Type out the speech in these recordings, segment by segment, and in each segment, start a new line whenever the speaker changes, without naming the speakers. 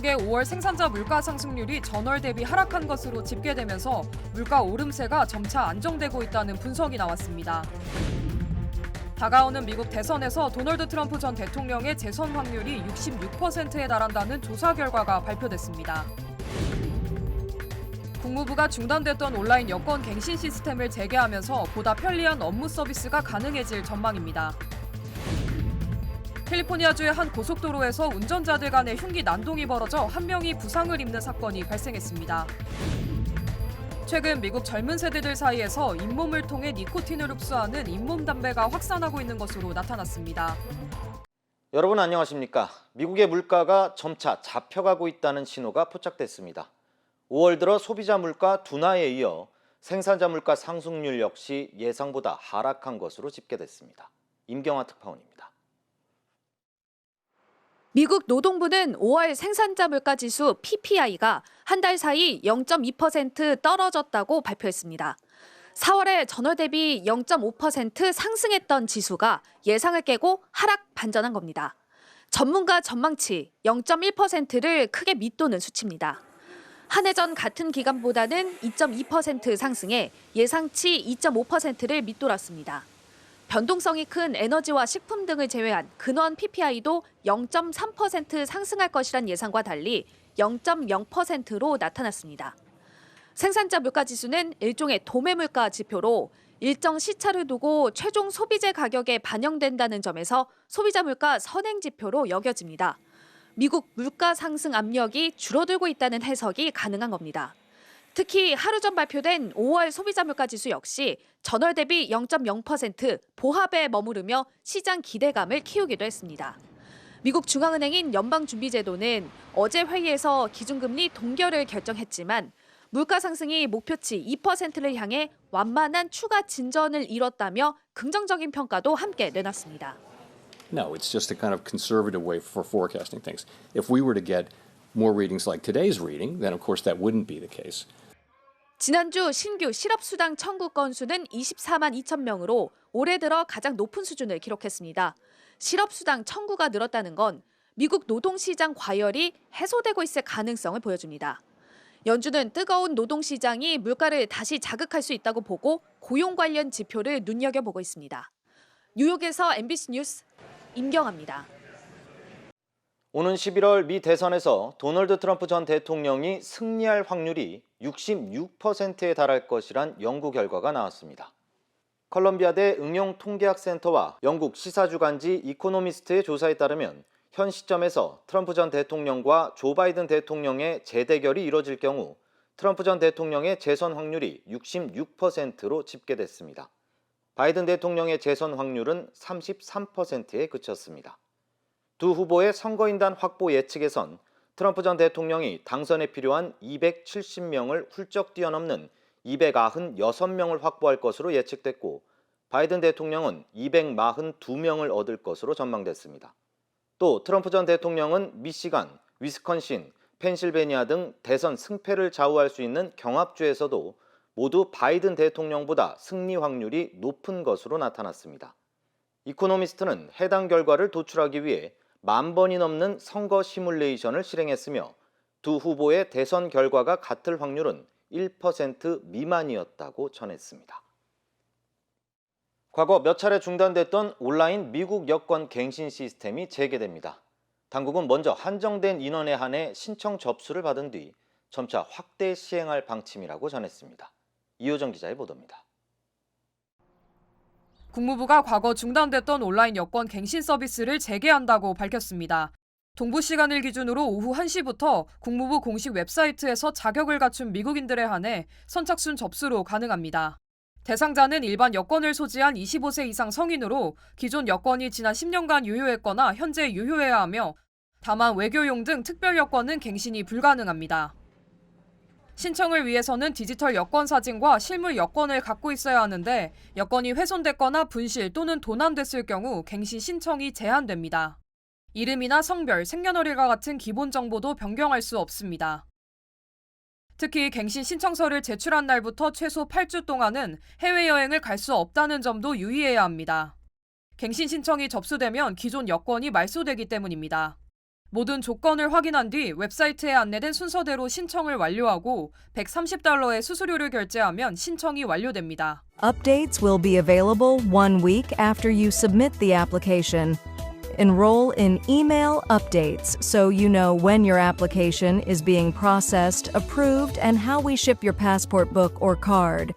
미국의 5월 생산자 물가 상승률이 전월 대비 하락한 것으로 집계되면서 물가 오름세가 점차 안정되고 있다는 분석이 나왔습니다. 다가오는 미국 대선에서 도널드 트럼프 전 대통령의 재선 확률이 66%에 달한다는 조사 결과가 발표됐습니다. 국무부가 중단됐던 온라인 여권 갱신 시스템을 재개하면서 보다 편리한 업무 서비스가 가능해질 전망입니다. 캘리포니아주의 한 고속도로에서 운전자들 간의 흉기 난동이 벌어져 한 명이 부상을 입는 사건이 발생했습니다. 최근 미국 젊은 세대들 사이에서 잇몸을 통해 니코틴을 흡수하는 잇몸 담배가 확산하고 있는 것으로 나타났습니다.
여러분 안녕하십니까? 미국의 물가가 점차 잡혀가고 있다는 신호가 포착됐습니다. 5월 들어 소비자 물가 둔화에 이어 생산자 물가 상승률 역시 예상보다 하락한 것으로 집계됐습니다. 임경화 특파원입니다.
미국 노동부는 5월 생산자 물가 지수 PPI가 한 달 사이 0.2% 떨어졌다고 발표했습니다. 4월에 전월 대비 0.5% 상승했던 지수가 예상을 깨고 하락 반전한 겁니다. 전문가 전망치 0.1%를 크게 밑도는 수치입니다. 한 해 전 같은 기간보다는 2.2% 상승해 예상치 2.5%를 밑돌았습니다. 변동성이 큰 에너지와 식품 등을 제외한 근원 PPI도 0.3% 상승할 것이란 예상과 달리 0.0%로 나타났습니다. 생산자 물가 지수는 일종의 도매 물가 지표로 일정 시차를 두고 최종 소비재 가격에 반영된다는 점에서 소비자 물가 선행 지표로 여겨집니다. 미국 물가 상승 압력이 줄어들고 있다는 해석이 가능한 겁니다. 특히 하루 전 발표된 5월 소비자 물가 지수 역시 전월 대비 0.0% 보합에 머무르며 시장 기대감을 키우기도 했습니다. 미국 중앙은행인 연방준비제도는 어제 회의에서 기준금리 동결을 결정했지만 물가 상승이 목표치 2%를 향해 완만한 추가 진전을 이뤘다며 긍정적인 평가도 함께 내놨습니다.
No, it's just a kind of conservative way for forecasting things. If we were to get more readings like today's reading, then of course that wouldn't be the case.
지난주 신규 실업수당 청구 건수는 24만 2천 명으로 올해 들어 가장 높은 수준을 기록했습니다. 실업수당 청구가 늘었다는 건 미국 노동시장 과열이 해소되고 있을 가능성을 보여줍니다. 연준은 뜨거운 노동시장이 물가를 다시 자극할 수 있다고 보고 고용 관련 지표를 눈여겨보고 있습니다. 뉴욕에서 MBC 뉴스 임경아입니다.
오는 11월 미 대선에서 도널드 트럼프 전 대통령이 승리할 확률이 66%에 달할 것이란 연구 결과가 나왔습니다. 컬럼비아대 응용통계학센터와 영국 시사주간지 이코노미스트의 조사에 따르면 현 시점에서 트럼프 전 대통령과 조 바이든 대통령의 재대결이 이뤄질 경우 트럼프 전 대통령의 재선 확률이 66%로 집계됐습니다. 바이든 대통령의 재선 확률은 33%에 그쳤습니다. 두 후보의 선거인단 확보 예측에선 트럼프 전 대통령이 당선에 필요한 270명을 훌쩍 뛰어넘는 296명을 확보할 것으로 예측됐고 바이든 대통령은 242명을 얻을 것으로 전망됐습니다. 또 트럼프 전 대통령은 미시간, 위스콘신, 펜실베니아 등 대선 승패를 좌우할 수 있는 경합주에서도 모두 바이든 대통령보다 승리 확률이 높은 것으로 나타났습니다. 이코노미스트는 해당 결과를 도출하기 위해 10,000번이 넘는 선거 시뮬레이션을 실행했으며 두 후보의 대선 결과가 같을 확률은 1% 미만이었다고 전했습니다. 과거 몇 차례 중단됐던 온라인 미국 여권 갱신 시스템이 재개됩니다. 당국은 먼저 한정된 인원에 한해 신청 접수를 받은 뒤 점차 확대 시행할 방침이라고 전했습니다. 이효정 기자의 보도입니다.
국무부가 과거 중단됐던 온라인 여권 갱신 서비스를 재개한다고 밝혔습니다. 동부 시간을 기준으로 오후 1시부터 국무부 공식 웹사이트에서 자격을 갖춘 미국인들에 한해 선착순 접수로 가능합니다. 대상자는 일반 여권을 소지한 25세 이상 성인으로 기존 여권이 지난 10년간 유효했거나 현재 유효해야 하며 다만 외교용 등 특별 여권은 갱신이 불가능합니다. 신청을 위해서는 디지털 여권 사진과 실물 여권을 갖고 있어야 하는데 여권이 훼손됐거나 분실 또는 도난됐을 경우 갱신 신청이 제한됩니다. 이름이나 성별, 생년월일과 같은 기본 정보도 변경할 수 없습니다. 특히 갱신 신청서를 제출한 날부터 최소 8주 동안은 해외여행을 갈 수 없다는 점도 유의해야 합니다. 갱신 신청이 접수되면 기존 여권이 말소되기 때문입니다. 모든 조건을 확인한 뒤 웹사이트에 안내된 순서대로 신청을 완료하고 $130의 수수료를 결제하면 신청이 완료됩니다.
Updates will be available 1 week after you submit the application. Enroll in email updates so you know when your application is being processed, approved, and how we ship your passport book or card.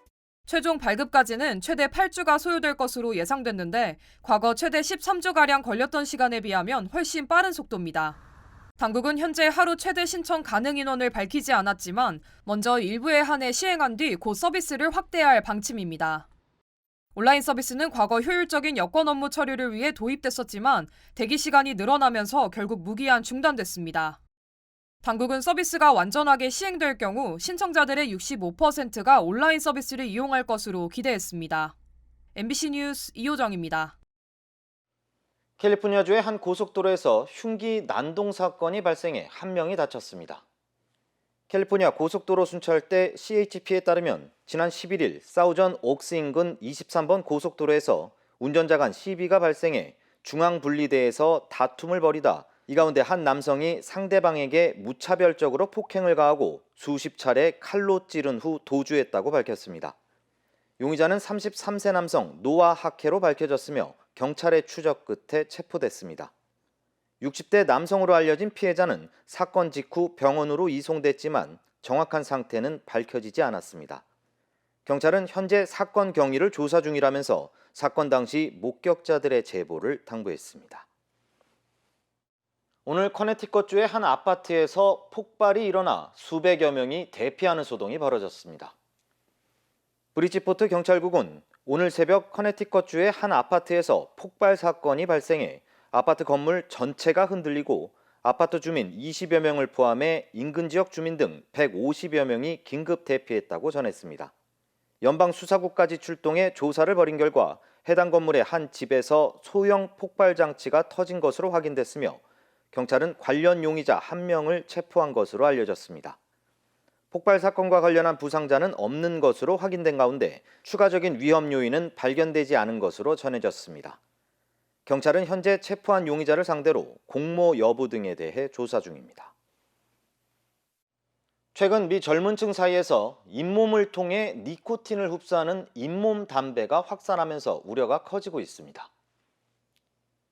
최종 발급까지는 최대 8주가 소요될 것으로 예상됐는데 과거 최대 13주가량 걸렸던 시간에 비하면 훨씬 빠른 속도입니다. 당국은 현재 하루 최대 신청 가능 인원을 밝히지 않았지만 먼저 일부에 한해 시행한 뒤 곧 서비스를 확대할 방침입니다. 온라인 서비스는 과거 효율적인 여권 업무 처리를 위해 도입됐었지만 대기 시간이 늘어나면서 결국 무기한 중단됐습니다. 당국은 서비스가 완전하게 시행될 경우 신청자들의 65%가 온라인 서비스를 이용할 것으로 기대했습니다. MBC 뉴스 이호정입니다.
캘리포니아주의 한 고속도로에서 흉기 난동 사건이 발생해 1명이 다쳤습니다. 캘리포니아 고속도로 순찰대 CHP에 따르면 지난 11일 사우전 옥스 인근 23번 고속도로에서 운전자 간 시비가 발생해 중앙분리대에서 다툼을 벌이다 이 가운데 한 남성이 상대방에게 무차별적으로 폭행을 가하고 수십 차례 칼로 찌른 후 도주했다고 밝혔습니다. 용의자는 33세 남성 노아 하케로 밝혀졌으며 경찰의 추적 끝에 체포됐습니다. 60대 남성으로 알려진 피해자는 사건 직후 병원으로 이송됐지만 정확한 상태는 밝혀지지 않았습니다. 경찰은 현재 사건 경위를 조사 중이라면서 사건 당시 목격자들의 제보를 당부했습니다. 오늘 커네티컷주의 한 아파트에서 폭발이 일어나 수백여 명이 대피하는 소동이 벌어졌습니다. 브리지포트 경찰국은 오늘 새벽 커네티컷주의 한 아파트에서 폭발 사건이 발생해 아파트 건물 전체가 흔들리고 아파트 주민 20여 명을 포함해 인근 지역 주민 등 150여 명이 긴급 대피했다고 전했습니다. 연방수사국까지 출동해 조사를 벌인 결과 해당 건물의 한 집에서 소형 폭발 장치가 터진 것으로 확인됐으며 경찰은 관련 용의자 1명을 체포한 것으로 알려졌습니다. 폭발 사건과 관련한 부상자는 없는 것으로 확인된 가운데 추가적인 위험 요인은 발견되지 않은 것으로 전해졌습니다. 경찰은 현재 체포한 용의자를 상대로 공모 여부 등에 대해 조사 중입니다. 최근 미 젊은 층 사이에서 잇몸을 통해 니코틴을 흡수하는 잇몸 담배가 확산하면서 우려가 커지고 있습니다.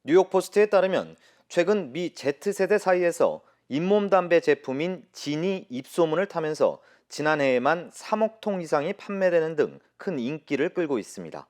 뉴욕포스트에 따르면 최근 미 Z세대 사이에서 잇몸 담배 제품인 진이 입소문을 타면서 지난해에만 3억 통 이상이 판매되는 등 큰 인기를 끌고 있습니다.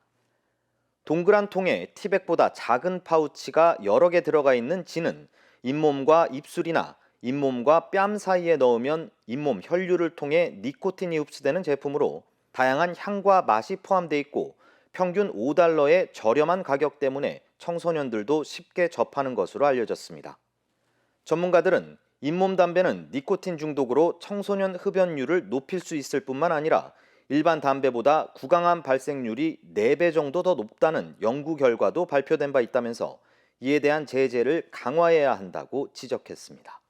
동그란 통에 티백보다 작은 파우치가 여러 개 들어가 있는 진은 잇몸과 입술이나 잇몸과 뺨 사이에 넣으면 잇몸 혈류를 통해 니코틴이 흡수되는 제품으로 다양한 향과 맛이 포함되어 있고 평균 $5의 저렴한 가격 때문에 청소년들도 쉽게 접하는 것으로 알려졌습니다. 전문가들은 잇몸 담배는 니코틴 중독으로 청소년 흡연율을 높일 수 있을 뿐만 아니라 일반 담배보다 구강암 발생률이 4배 정도 더 높다는 연구 결과도 발표된 바 있다면서 이에 대한 제재를 강화해야 한다고 지적했습니다.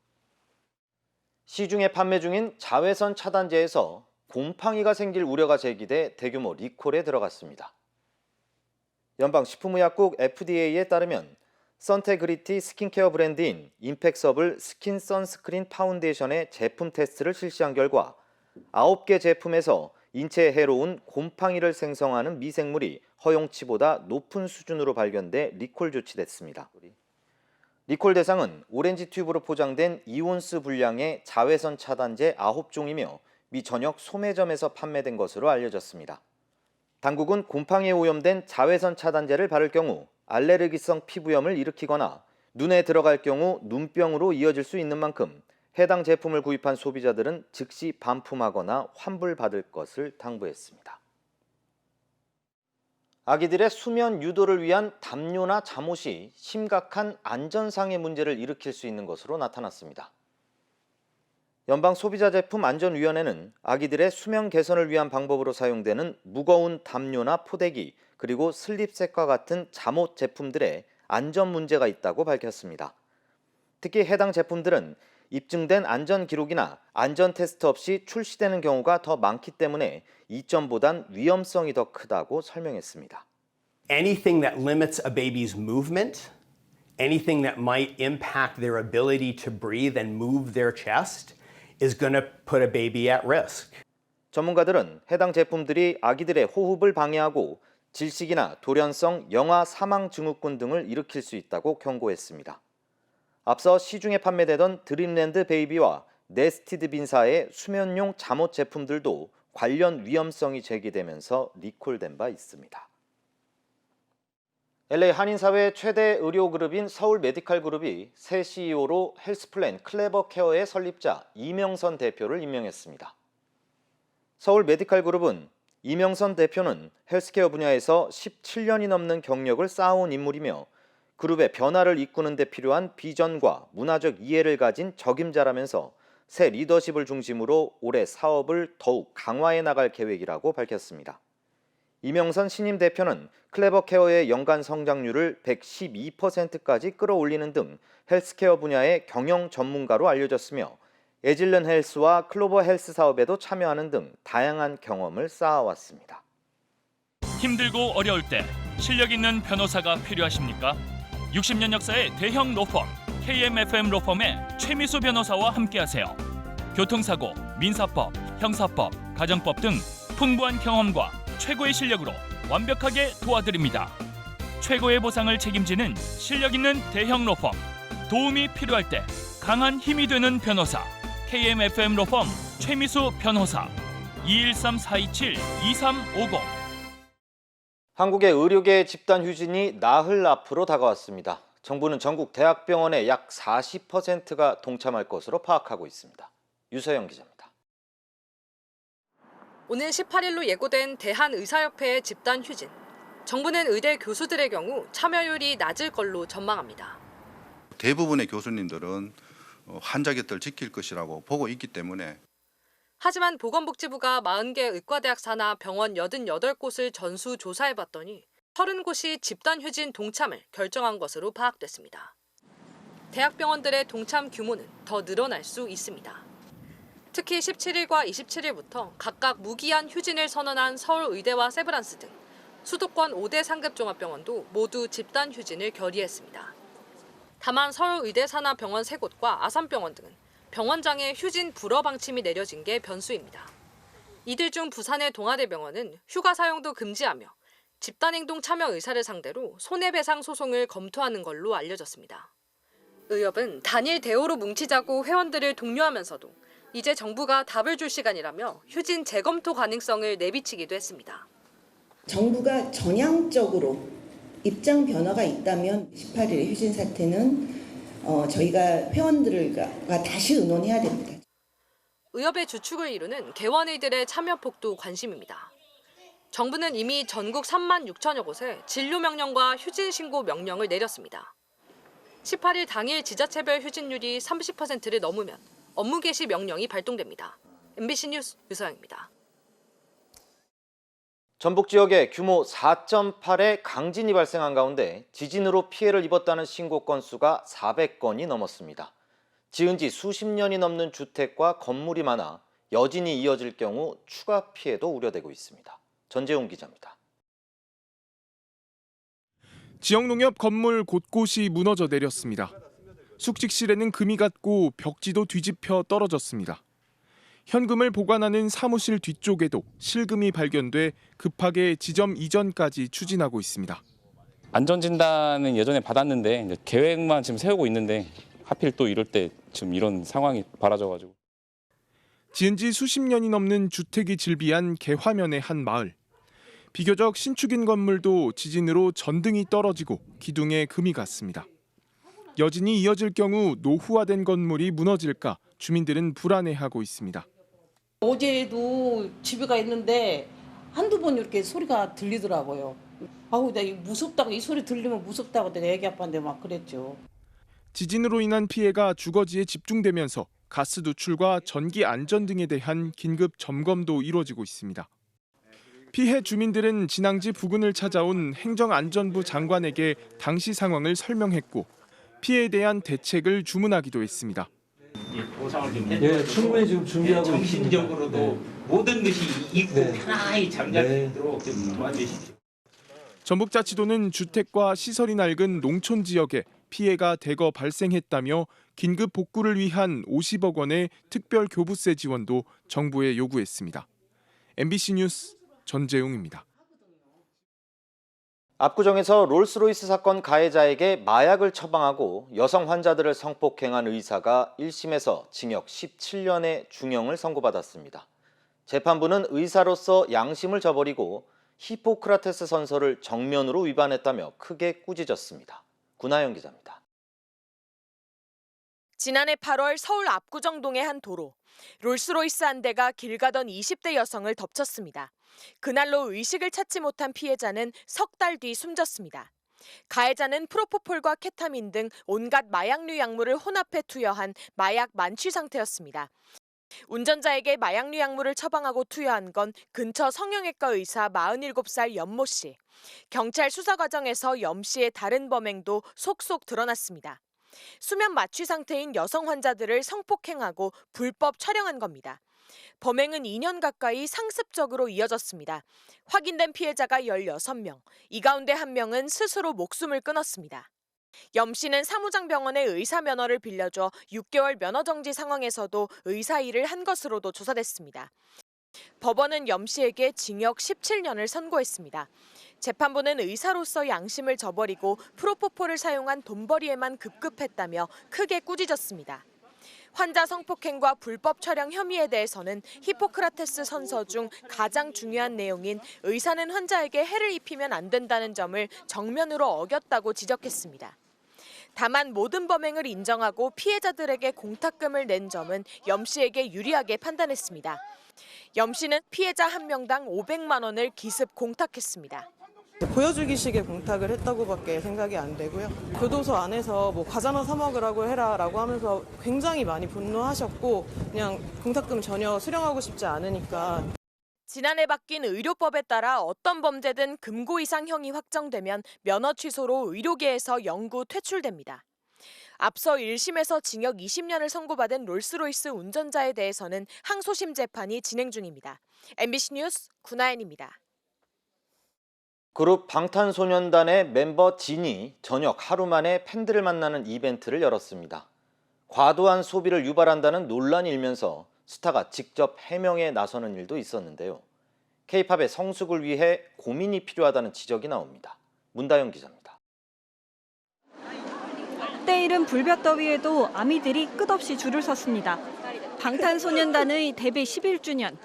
시중에 판매 중인 자외선 차단제에서 곰팡이가 생길 우려가 제기돼 대규모 리콜에 들어갔습니다. 연방식품의약국 FDA에 따르면 선테그리티 스킨케어 브랜드인 임팩서블 스킨 선스크린 파운데이션의 제품 테스트를 실시한 결과 9개 제품에서 인체에 해로운 곰팡이를 생성하는 미생물이 허용치보다 높은 수준으로 발견돼 리콜 조치됐습니다. 리콜 대상은 오렌지 튜브로 포장된 2온스 분량의 자외선 차단제 9종이며 미 전역 소매점에서 판매된 것으로 알려졌습니다. 당국은 곰팡이에 오염된 자외선 차단제를 바를 경우 알레르기성 피부염을 일으키거나 눈에 들어갈 경우 눈병으로 이어질 수 있는 만큼 해당 제품을 구입한 소비자들은 즉시 반품하거나 환불받을 것을 당부했습니다. 아기들의 수면 유도를 위한 담요나 잠옷이 심각한 안전상의 문제를 일으킬 수 있는 것으로 나타났습니다. 연방소비자제품안전위원회는 아기들의 수면 개선을 위한 방법으로 사용되는 무거운 담요나 포대기 그리고 슬립셋과 같은 잠옷 제품들에 안전 문제가 있다고 밝혔습니다. 특히 해당 제품들은 입증된 안전 기록이나 안전 테스트 없이 출시되는 경우가 더 많기 때문에 이점보단 위험성이 더 크다고 설명했습니다.
Anything that limits a baby's movement, anything that might impact their ability to breathe and move their chest is going to put a baby at risk.
전문가들은 해당 제품들이 아기들의 호흡을 방해하고 질식이나 돌연성 영아 사망 증후군 등을 일으킬 수 있다고 경고했습니다. 앞서 시중에 판매되던 드림랜드 베이비와 네스티드 빈사의 수면용 잠옷 제품들도 관련 위험성이 제기되면서 리콜된 바 있습니다. LA 한인사회 최대 의료그룹인 서울 메디칼 그룹이 새 CEO로 헬스플랜 클레버 케어의 설립자 이명선 대표를 임명했습니다. 서울 메디칼 그룹은 이명선 대표는 헬스케어 분야에서 17년이 넘는 경력을 쌓아온 인물이며 그룹의 변화를 이끄는 데 필요한 비전과 문화적 이해를 가진 적임자라면서 새 리더십을 중심으로 올해 사업을 더욱 강화해 나갈 계획이라고 밝혔습니다. 이명선 신임 대표는 클레버 케어의 연간 성장률을 112%까지 끌어올리는 등 헬스케어 분야의 경영 전문가로 알려졌으며 에질런 헬스와 클로버 헬스 사업에도 참여하는 등 다양한 경험을 쌓아왔습니다.
힘들고 어려울 때 실력 있는 변호사가 필요하십니까? 60년 역사의 대형 로펌 KMFM 로펌의 최미수 변호사와 함께하세요. 교통사고, 민사법, 형사법, 가정법 등 풍부한 경험과 최고의 실력으로 완벽하게 도와드립니다. 최고의 보상을 책임지는 실력 있는 대형 로펌, 도움이 필요할 때 강한 힘이 되는 변호사 KMFM 로펌 최미수 변호사 213-427-2350.
한국의 의료계 집단 휴진이 나흘 앞으로 다가왔습니다. 정부는 전국 대학병원의 약 40%가 동참할 것으로 파악하고 있습니다. 유서영 기자입니다.
오는 18일로 예고된 대한의사협회의 집단 휴진. 정부는 의대 교수들의 경우 참여율이 낮을 걸로 전망합니다.
대부분의 교수님들은 환자 곁을 지킬 것이라고 보고 있기 때문에.
하지만 보건복지부가 40개 의과대학 산하 병원 88곳을 전수 조사해봤더니 30곳이 집단 휴진 동참을 결정한 것으로 파악됐습니다. 대학병원들의 동참 규모는 더 늘어날 수 있습니다. 특히 17일과 27일부터 각각 무기한 휴진을 선언한 서울의대와 세브란스 등 수도권 5대 상급 종합병원도 모두 집단 휴진을 결의했습니다. 다만 서울의대 산하 병원 3곳과 아산병원 등은 병원장의 휴진 불허 방침이 내려진 게 변수입니다. 이들 중 부산의 동아대병원은 휴가 사용도 금지하며 집단행동 참여 의사를 상대로 손해배상 소송을 검토하는 걸로 알려졌습니다. 의협은 단일 대오로 뭉치자고 회원들을 독려하면서도 이제 정부가 답을 줄 시간이라며 휴진 재검토 가능성을 내비치기도 했습니다.
정부가 전향적으로 입장 변화가 있다면 18일의 휴진 사태는 저희가 회원들과 다시 의논해야 됩니다.
의협의 주축을 이루는 개원의들의 참여 폭도 관심입니다. 정부는 이미 전국 3만 6천여 곳에 진료 명령과 휴진 신고 명령을 내렸습니다. 18일 당일 지자체별 휴진율이 30%를 넘으면 업무 개시 명령이 발동됩니다. MBC 뉴스 유서영입니다.
전북 지역에 규모 4.8의 강진이 발생한 가운데 지진으로 피해를 입었다는 신고 건수가 400건이 넘었습니다. 지은 지 수십 년이 넘는 주택과 건물이 많아 여진이 이어질 경우 추가 피해도 우려되고 있습니다. 전재용 기자입니다.
지역 농협 건물 곳곳이 무너져 내렸습니다. 숙직실에는 금이 갔고 벽지도 뒤집혀 떨어졌습니다. 현금을 보관하는 사무실 뒤쪽에도 실금이 발견돼 급하게 지점 이전까지 추진하고 있습니다.
안전진단은 예전에 받았는데 이제 계획만 지금 세우고 있는데 하필 또 이럴 때 지금 이런 상황이 벌어져가지고.
지은 지 수십 년이 넘는 주택이 질비한 개화면의 한 마을. 비교적 신축인 건물도 지진으로 전등이 떨어지고 기둥에 금이 갔습니다. 여진이 이어질 경우 노후화된 건물이 무너질까 주민들은 불안해하고 있습니다.
어제도 집에 가 있는데 한두 번 이렇게 소리가 들리더라고요. 아우, 나 무섭다고, 이 소리 들리면 무섭다고 내가 애기 아빠한테 막 그랬죠.
지진으로 인한 피해가 주거지에 집중되면서 가스 누출과 전기 안전 등에 대한 긴급 점검도 이루어지고 있습니다. 피해 주민들은 진앙지 부근을 찾아온 행정안전부 장관에게 당시 상황을 설명했고 피해에 대한 대책을 주문하기도 했습니다.
보상을 좀 해줘야 충분히 지금 준비하고 정신적으로도 네. 모든 것이 있고 편안히 잠잘 수 있도록 좀 도와주십시오.
전북자치도는 주택과 시설이 낡은 농촌 지역에 피해가 대거 발생했다며 긴급 복구를 위한 50억 원의 특별 교부세 지원도 정부에 요구했습니다. MBC 뉴스 전재웅입니다.
압구정에서 롤스로이스 사건 가해자에게 마약을 처방하고 여성 환자들을 성폭행한 의사가 1심에서 징역 17년의 중형을 선고받았습니다. 재판부는 의사로서 양심을 저버리고 히포크라테스 선서를 정면으로 위반했다며 크게 꾸짖었습니다. 구나영 기자입니다.
지난해 8월 서울 압구정동의 한 도로. 롤스로이스 한 대가 길 가던 20대 여성을 덮쳤습니다. 그날로 의식을 찾지 못한 피해자는 석 달 뒤 숨졌습니다. 가해자는 프로포폴과 케타민 등 온갖 마약류 약물을 혼합해 투여한 마약 만취 상태였습니다. 운전자에게 마약류 약물을 처방하고 투여한 건 근처 성형외과 의사 47살 연모 씨. 경찰 수사 과정에서 염 씨의 다른 범행도 속속 드러났습니다. 수면 마취 상태인 여성 환자들을 성폭행하고 불법 촬영한 겁니다. 범행은 2년 가까이 상습적으로 이어졌습니다. 확인된 피해자가 16명, 이 가운데 1명은 스스로 목숨을 끊었습니다. 염 씨는 사무장병원의 의사 면허를 빌려줘 6개월 면허 정지 상황에서도 의사 일을 한 것으로도 조사됐습니다. 법원은 염 씨에게 징역 17년을 선고했습니다. 재판부는 의사로서 양심을 저버리고 프로포폴을 사용한 돈벌이에만 급급했다며 크게 꾸짖었습니다. 환자 성폭행과 불법 촬영 혐의에 대해서는 히포크라테스 선서 중 가장 중요한 내용인 의사는 환자에게 해를 입히면 안 된다는 점을 정면으로 어겼다고 지적했습니다. 다만 모든 범행을 인정하고 피해자들에게 공탁금을 낸 점은 염 씨에게 유리하게 판단했습니다. 염 씨는 피해자 1명당 500만 원을 기습 공탁했습니다.
보여주기식의 공탁을 했다고밖에 생각이 안 되고요. 교도소 안에서 뭐 과자나 사 먹으라고 해라라고 하면서 굉장히 많이 분노하셨고 그냥 공탁금 전혀 수령하고 싶지 않으니까.
지난해 바뀐 의료법에 따라 어떤 범죄든 금고 이상 형이 확정되면 면허 취소로 의료계에서 영구 퇴출됩니다. 앞서 1심에서 징역 20년을 선고받은 롤스로이스 운전자에 대해서는 항소심 재판이 진행 중입니다. MBC 뉴스 구나연입니다.
그룹 방탄소년단의 멤버 진이 저녁 하루 만에 팬들을 만나는 이벤트를 열었습니다. 과도한 소비를 유발한다는 논란이 일면서 스타가 직접 해명에 나서는 일도 있었는데요. K-팝의 성숙을 위해 고민이 필요하다는 지적이 나옵니다. 문다영 기자입니다.
때이른 불볕더위에도 아미들이 끝없이 줄을 섰습니다. 방탄소년단의 데뷔 11주년.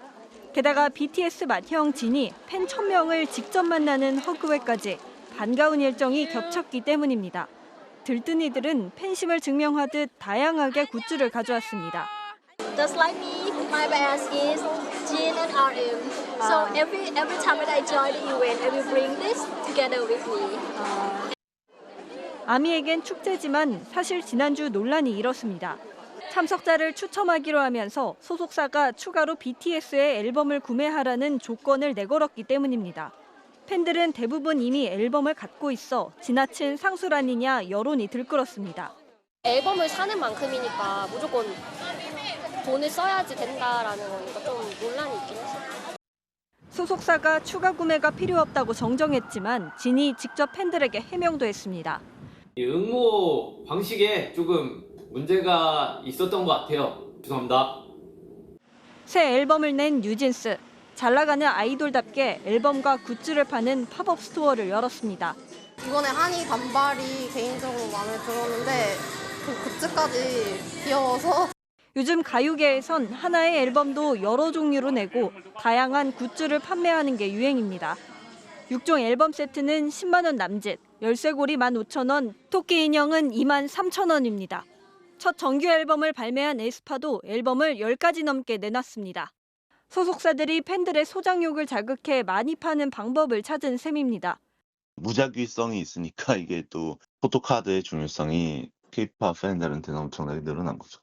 게다가 BTS 맏형 진이 팬 1000명을 직접 만나는 허그회까지 반가운 일정이 겹쳤기 때문입니다. 들뜬이들은 팬심을 증명하듯 다양하게 굿즈를 가져왔습니다.
Just like me, my bias is Jin and RM. So every time that I join the event, I will bring this together with me.
아미에겐 축제지만 사실 지난주 논란이 일었습니다. 참석자를 추첨하기로 하면서 소속사가 추가로 BTS의 앨범을 구매하라는 조건을 내걸었기 때문입니다. 팬들은 대부분 이미 앨범을 갖고 있어 지나친 상술아니냐 여론이 들끓었습니다.
앨범을 사는 만큼이니까 무조건 돈을 써야지 된다라는 거니까 좀 논란이 있긴 했어요.
소속사가 추가 구매가 필요 없다고 정정했지만 진이 직접 팬들에게 해명도 했습니다.
응모 방식에 조금 문제가 있었던 것 같아요. 죄송합니다.
새 앨범을 낸 뉴진스. 잘 나가는 아이돌답게 앨범과 굿즈를 파는 팝업 스토어를 열었습니다.
이번에 한이 단발이 개인적으로 마음에 들었는데 그 굿즈까지 귀여워서.
요즘 가요계에선 하나의 앨범도 여러 종류로 내고 다양한 굿즈를 판매하는 게 유행입니다. 6종 앨범 세트는 10만 원 남짓, 열쇠고리 15,000원, 토끼 인형은 23,000원입니다. 첫 정규 앨범을 발매한 에스파도 앨범을 10가지 넘게 내놨습니다. 소속사들이 팬들의 소장욕을 자극해 많이 파는 방법을 찾은 셈입니다.
무작위성이 있으니까 이게 또 포토카드의 중요성이 K-팝 팬들한테는 엄청나게 늘어난 거죠.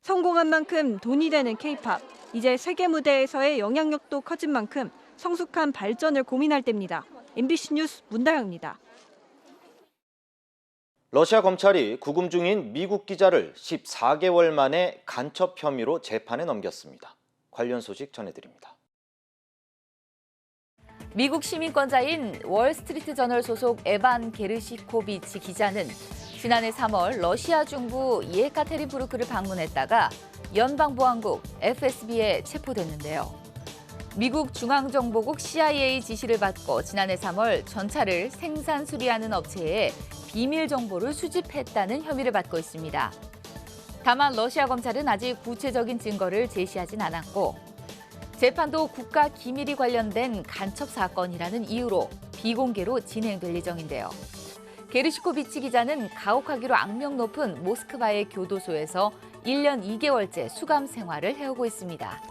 성공한 만큼 돈이 되는 K-팝. 이제 세계 무대에서의 영향력도 커진 만큼 성숙한 발전을 고민할 때입니다. MBC 뉴스 문다영입니다.
러시아 검찰이 구금 중인 미국 기자를 14개월 만에 간첩 혐의로 재판에 넘겼습니다. 관련 소식 전해드립니다.
미국 시민권자인 월스트리트 저널 소속 에반 게르시코비치 기자는
지난해 3월 러시아 중부 예카테린부르크를 방문했다가 연방보안국 FSB에 체포됐는데요. 미국 중앙정보국 CIA 지시를 받고 지난해 3월 전차를 생산 수리하는 업체에 비밀 정보를 수집했다는 혐의를 받고 있습니다. 다만 러시아 검찰은 아직 구체적인 증거를 제시하진 않았고 재판도 국가 기밀이 관련된 간첩 사건이라는 이유로 비공개로 진행될 예정인데요. 게르시코비치 기자는 가혹하기로 악명 높은 모스크바의 교도소에서 1년 2개월째 수감 생활을 해오고 있습니다.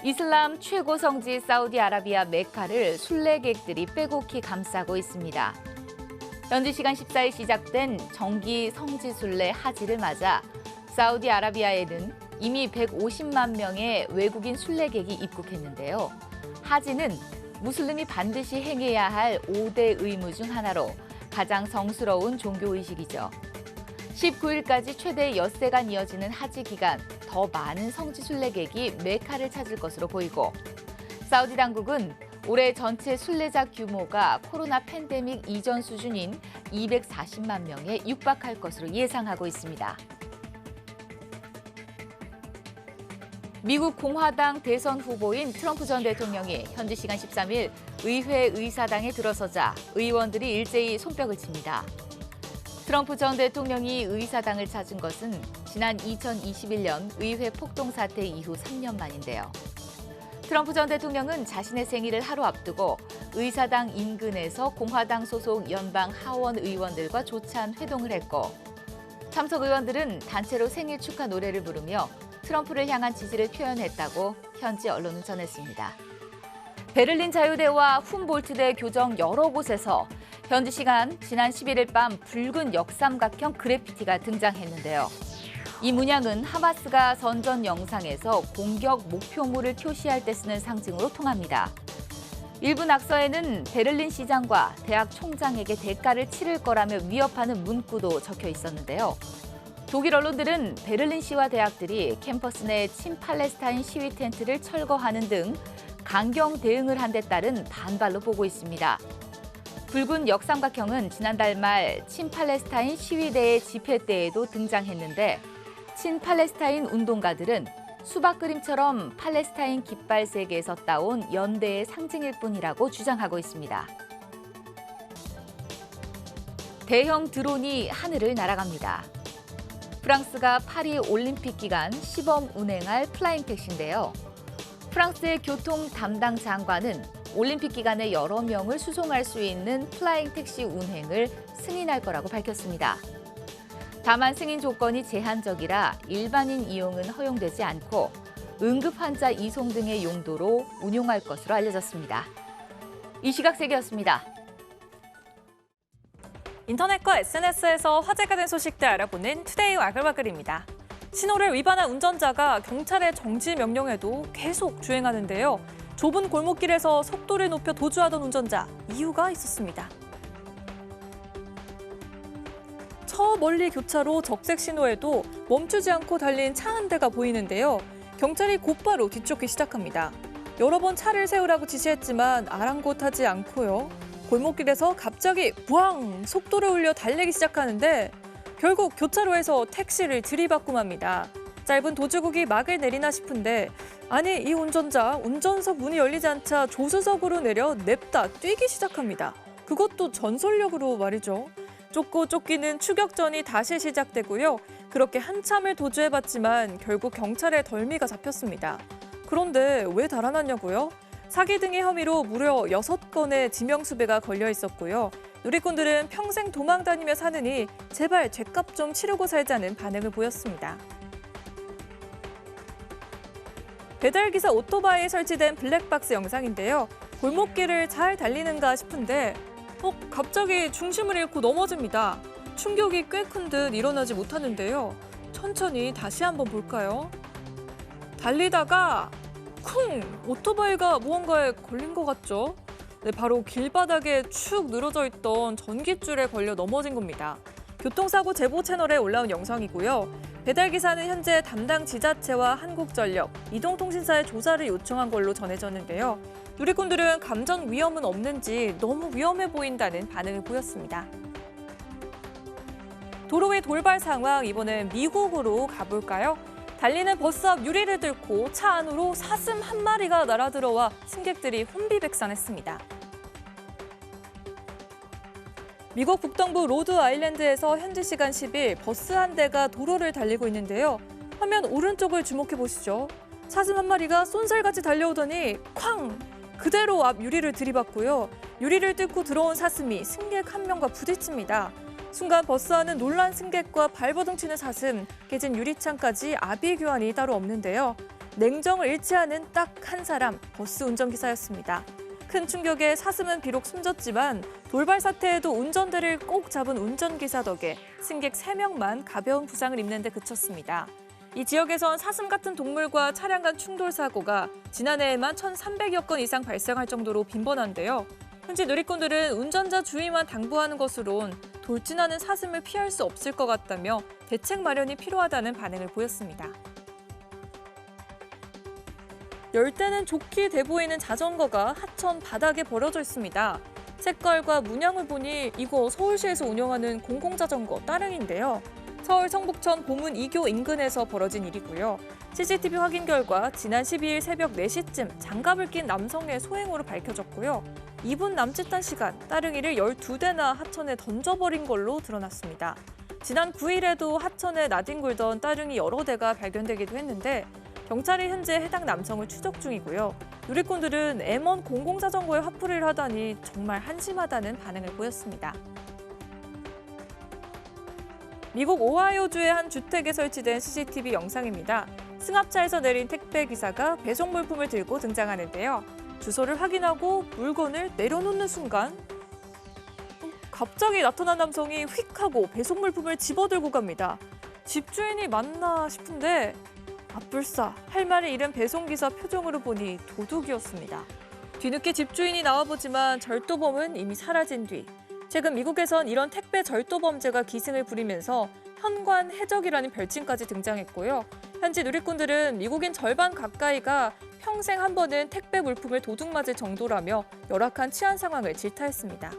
이슬람 최고 성지 사우디아라비아 메카를 순례객들이 빼곡히 감싸고 있습니다. 현지 시간 14일 시작된 정기 성지 순례 하지를 맞아 사우디아라비아에는 이미 150만 명의 외국인 순례객이 입국했는데요. 하지는 무슬림이 반드시 행해야 할 5대 의무 중 하나로 가장 성스러운 종교의식이죠. 19일까지 최대 엿새간 이어지는 하지 기간 더 많은 성지 순례객이 메카를 찾을 것으로 보이고 사우디 당국은 올해 전체 순례자 규모가 코로나 팬데믹 이전 수준인 240만 명에 육박할 것으로 예상하고 있습니다. 미국 공화당 대선 후보인 트럼프 전 대통령이 현지 시간 13일 의회 의사당에 들어서자 의원들이 일제히 손뼉을 칩니다. 트럼프 전 대통령이 의사당을 찾은 것은 지난 2021년 의회 폭동 사태 이후 3년 만인데요. 트럼프 전 대통령은 자신의 생일을 하루 앞두고 의사당 인근에서 공화당 소속 연방 하원 의원들과 조찬 회동을 했고 참석 의원들은 단체로 생일 축하 노래를 부르며 트럼프를 향한 지지를 표현했다고 현지 언론은 전했습니다. 베를린 자유대와 훔볼트대 교정 여러 곳에서 현지 시간 지난 11일 밤 붉은 역삼각형 그래피티가 등장했는데요. 이 문양은 하마스가 선전 영상에서 공격 목표물을 표시할 때 쓰는 상징으로 통합니다. 일부 낙서에는 베를린 시장과 대학 총장에게 대가를 치를 거라며 위협하는 문구도 적혀 있었는데요. 독일 언론들은 베를린시와 대학들이 캠퍼스 내 친팔레스타인 시위 텐트를 철거하는 등 강경 대응을 한 데 따른 반발로 보고 있습니다. 붉은 역삼각형은 지난달 말 친팔레스타인 시위대의 집회 때에도 등장했는데 친팔레스타인 운동가들은 수박 그림처럼 팔레스타인 깃발 세계에서 따온 연대의 상징일 뿐이라고 주장하고 있습니다. 대형 드론이 하늘을 날아갑니다. 프랑스가 파리 올림픽 기간 시범 운행할 플라잉 택시인데요. 프랑스의 교통 담당 장관은 올림픽 기간에 여러 명을 수송할 수 있는 플라잉 택시 운행을 승인할 거라고 밝혔습니다. 다만 승인 조건이 제한적이라 일반인 이용은 허용되지 않고 응급 환자 이송 등의 용도로 운용할 것으로 알려졌습니다. 이 시각 세계였습니다.
인터넷과 SNS에서 화제가 된 소식들 알아보는 투데이 와글와글입니다. 신호를 위반한 운전자가 경찰의 정지 명령에도 계속 주행하는데요. 좁은 골목길에서 속도를 높여 도주하던 운전자, 이유가 있었습니다. 저 멀리 교차로 적색 신호에도 멈추지 않고 달린 차 한 대가 보이는데요. 경찰이 곧바로 뒤쫓기 시작합니다. 여러 번 차를 세우라고 지시했지만 아랑곳하지 않고요. 골목길에서 갑자기 부앙 속도를 올려 달리기 시작하는데 결국 교차로에서 택시를 들이받고 맙니다. 짧은 도주국이 막을 내리나 싶은데 아니 이 운전자 운전석 문이 열리지 않자 조수석으로 내려 냅다 뛰기 시작합니다. 그것도 전속력으로 말이죠. 쫓고 쫓기는 추격전이 다시 시작되고요. 그렇게 한참을 도주해봤지만 결국 경찰의 덜미가 잡혔습니다. 그런데 왜 달아났냐고요? 사기 등의 혐의로 무려 6건의 지명수배가 걸려 있었고요. 누리꾼들은 평생 도망 다니며 사느니 제발 죗값 좀 치르고 살자는 반응을 보였습니다. 배달기사 오토바이에 설치된 블랙박스 영상인데요. 골목길을 잘 달리는가 싶은데 갑자기 중심을 잃고 넘어집니다. 충격이 꽤 큰 듯 일어나지 못하는데요. 천천히 다시 한번 볼까요? 달리다가 쿵! 오토바이가 무언가에 걸린 것 같죠? 네, 바로 길바닥에 축 늘어져 있던 전깃줄에 걸려 넘어진 겁니다. 교통사고 제보 채널에 올라온 영상이고요. 배달기사는 현재 담당 지자체와 한국전력, 이동통신사에 조사를 요청한 걸로 전해졌는데요. 누리꾼들은 감전 위험은 없는지 너무 위험해 보인다는 반응을 보였습니다. 도로의 돌발 상황, 이번엔 미국으로 가볼까요? 달리는 버스 앞 유리를 뚫고 차 안으로 사슴 한 마리가 날아들어와 승객들이 혼비백산했습니다. 미국 북동부 로드 아일랜드에서 현지 시간 10일 버스 한 대가 도로를 달리고 있는데요. 화면 오른쪽을 주목해 보시죠. 사슴 한 마리가 쏜살같이 달려오더니 쾅! 그대로 앞 유리를 들이받고요. 유리를 뚫고 들어온 사슴이 승객 한 명과 부딪힙니다. 순간 버스 안은 놀란 승객과 발버둥 치는 사슴, 깨진 유리창까지 아비 규환이 따로 없는데요. 냉정을 잃지 않은 딱 한 사람, 버스 운전기사였습니다. 큰 충격에 사슴은 비록 숨졌지만 돌발 사태에도 운전대를 꼭 잡은 운전기사 덕에 승객 3명만 가벼운 부상을 입는 데 그쳤습니다. 이 지역에선 사슴 같은 동물과 차량 간 충돌 사고가 지난해에만 1,300여 건 이상 발생할 정도로 빈번한데요. 현지 누리꾼들은 운전자 주의만 당부하는 것으론 돌진하는 사슴을 피할 수 없을 것 같다며 대책 마련이 필요하다는 반응을 보였습니다. 열대는 좋게 돼 보이는 자전거가 하천 바닥에 버려져 있습니다. 색깔과 문양을 보니 이거 서울시에서 운영하는 공공자전거 따릉인데요. 서울 성북천 보문 2교 인근에서 벌어진 일이고요. CCTV 확인 결과 지난 12일 새벽 4시쯤 장갑을 낀 남성의 소행으로 밝혀졌고요. 2분 남짓한 시간 따릉이를 12대나 하천에 던져버린 걸로 드러났습니다. 지난 9일에도 하천에 나뒹굴던 따릉이 여러 대가 발견되기도 했는데 경찰이 현재 해당 남성을 추적 중이고요. 누리꾼들은 M1 공공자전거에 화풀이를 하다니 정말 한심하다는 반응을 보였습니다. 미국 오하이오주의 한 주택에 설치된 CCTV 영상입니다. 승합차에서 내린 택배 기사가 배송 물품을 들고 등장하는데요. 주소를 확인하고 물건을 내려놓는 순간 갑자기 나타난 남성이 휙 하고 배송 물품을 집어들고 갑니다. 집주인이 맞나 싶은데 앞불싸 할 말을 잃은 배송기사 표정으로 보니 도둑이었습니다. 뒤늦게 집주인이 나와보지만 절도범은 이미 사라진 뒤 최근 미국에선 이런 택배 절도 범죄가 기승을 부리면서 현관 해적이라는 별칭까지 등장했고요. 현지 누리꾼들은 미국인 절반 가까이가 평생 한 번은 택배 물품을 도둑맞을 정도라며 열악한 치안 상황을 질타했습니다.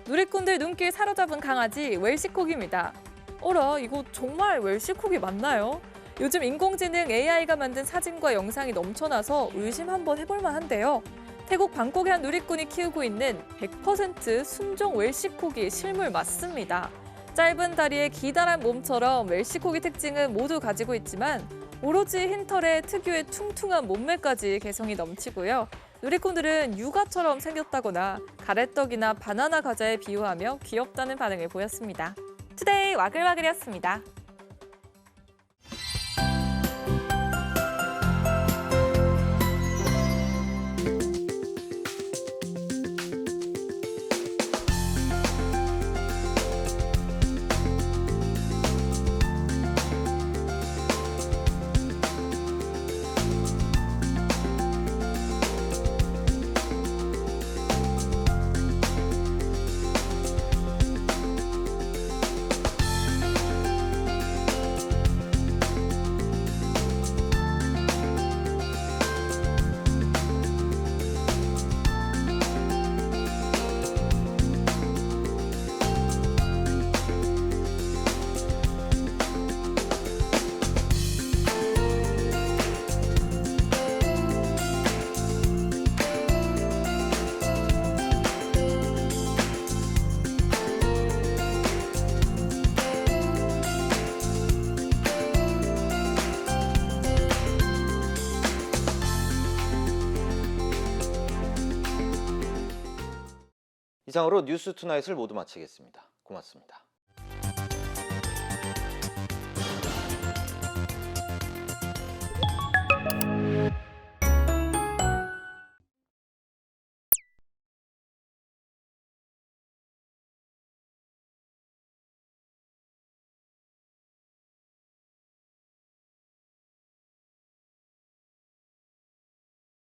누리꾼들 눈길 사로잡은 강아지 웰시콕입니다. 어라, 이거 정말 웰시콕이 맞나요? 요즘 인공지능 AI가 만든 사진과 영상이 넘쳐나서 의심 한번 해볼 만한데요. 태국 방콕의 한 누리꾼이 키우고 있는 100% 순종 웰시콕이 실물 맞습니다. 짧은 다리에 기다란 몸처럼 웰시콕의 특징은 모두 가지고 있지만 오로지 흰 털에 특유의 퉁퉁한 몸매까지 개성이 넘치고요. 누리꾼들은 육아처럼 생겼다거나 가래떡이나 바나나 과자에 비유하며 귀엽다는 반응을 보였습니다. 투데이 와글와글이었습니다.
이상으로 뉴스 투나잇을 모두 마치겠습니다. 고맙습니다.